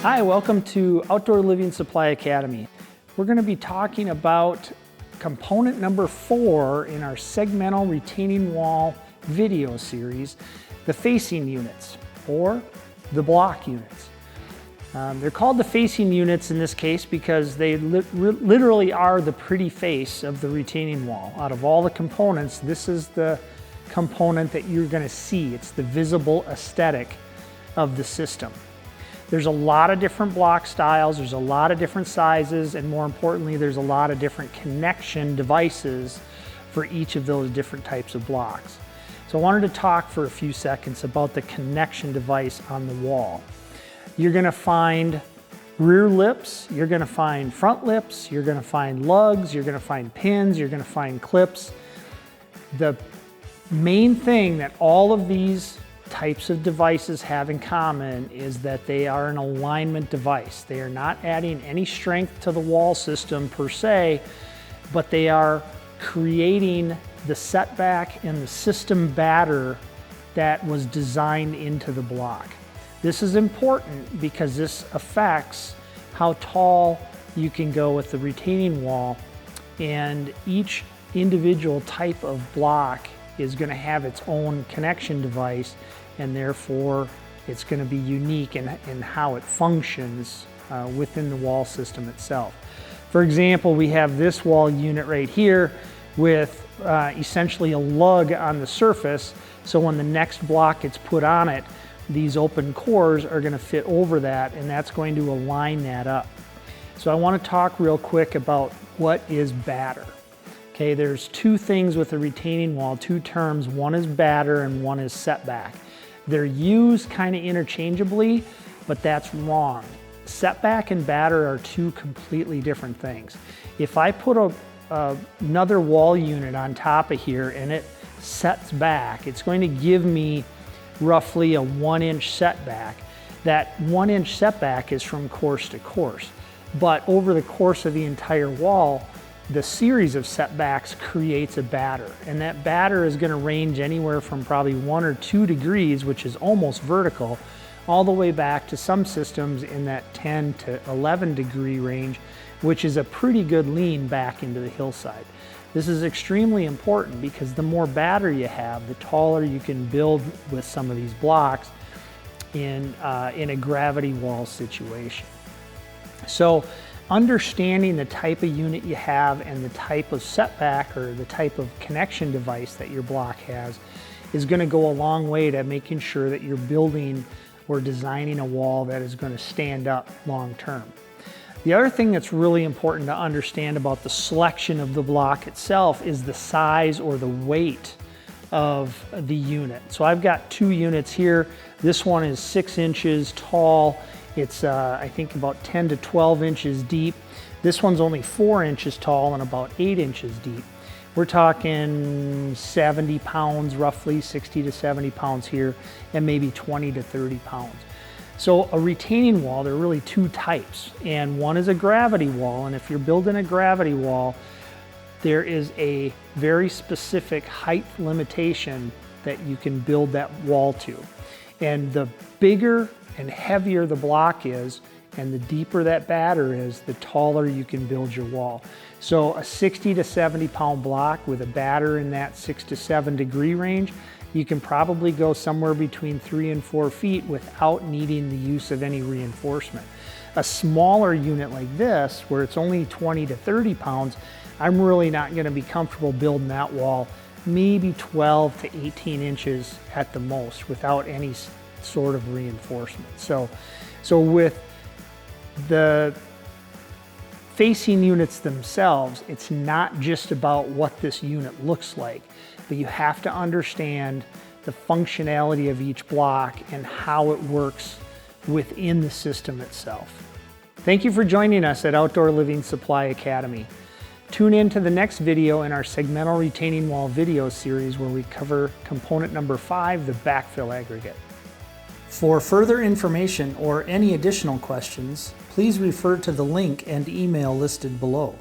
Hi, welcome to Outdoor Living Supply Academy. We're going to be talking about component number 4 in our segmental retaining wall video series, the facing units, or the block units. They're called the facing units in this case because they literally are the pretty face of the retaining wall. Out of all the components, this is the component that you're going to see. It's the visible aesthetic of the system. There's a lot of different block styles, there's a lot of different sizes, and more importantly, there's a lot of different connection devices for each of those different types of blocks. So I wanted to talk for a few seconds about the connection device on the wall. You're going to find rear lips, you're going to find front lips, you're going to find lugs, you're going to find pins, you're going to find clips. The main thing that all of these types of devices have in common is that they are an alignment device. They are not adding any strength to the wall system per se, but they are creating the setback and the system batter that was designed into the block. This is important because this affects how tall you can go with the retaining wall, and each individual type of block is going to have its own connection device, and therefore it's going to be unique in how it functions within the wall system itself. For example, we have this wall unit right here with essentially a lug on the surface, so when the next block gets put on it, these open cores are going to fit over that, and that's going to align that up. So I want to talk real quick about what is batter. Okay, there's two things with a retaining wall, two terms. One is batter and one is setback. They're used kind of interchangeably, but that's wrong. Setback and batter are two completely different things. If I put another wall unit on top of here and it sets back, it's going to give me roughly a 1-inch setback. That 1-inch setback is from course to course, but over the course of the entire wall, the series of setbacks creates a batter, and that batter is going to range anywhere from probably 1 or 2 degrees, which is almost vertical, all the way back to some systems in that 10 to 11 degree range, which is a pretty good lean back into the hillside. This is extremely important because the more batter you have, the taller you can build with some of these blocks in a gravity wall situation. So understanding the type of unit you have and the type of setback or the type of connection device that your block has is going to go a long way to making sure that you're building or designing a wall that is going to stand up long term. The other thing that's really important to understand about the selection of the block itself is the size or the weight of the unit. So I've got 2 units here. This one is 6 inches tall. It's I think about 10 to 12 inches deep. This one's only 4 inches tall and about 8 inches deep. We're talking 70 pounds, roughly 60 to 70 pounds here, and maybe 20 to 30 pounds. So a retaining wall, there are really 2 types, and one is a gravity wall, and if you're building a gravity wall, there is a very specific height limitation that you can build that wall to. And the bigger and heavier the block is, and the deeper that batter is, the taller you can build your wall. So a 60 to 70 pound block with a batter in that 6 to 7 degree range, you can probably go somewhere between 3 and 4 feet without needing the use of any reinforcement. A smaller unit like this, where it's only 20 to 30 pounds, I'm really not going to be comfortable building that wall, maybe 12 to 18 inches at the most without any sort of reinforcement. So with the facing units themselves, it's not just about what this unit looks like, but you have to understand the functionality of each block and how it works within the system itself. Thank you for joining us at Outdoor Living Supply Academy. Tune in to the next video in our segmental retaining wall video series where we cover component number 5, the backfill aggregate. For further information or any additional questions, please refer to the link and email listed below.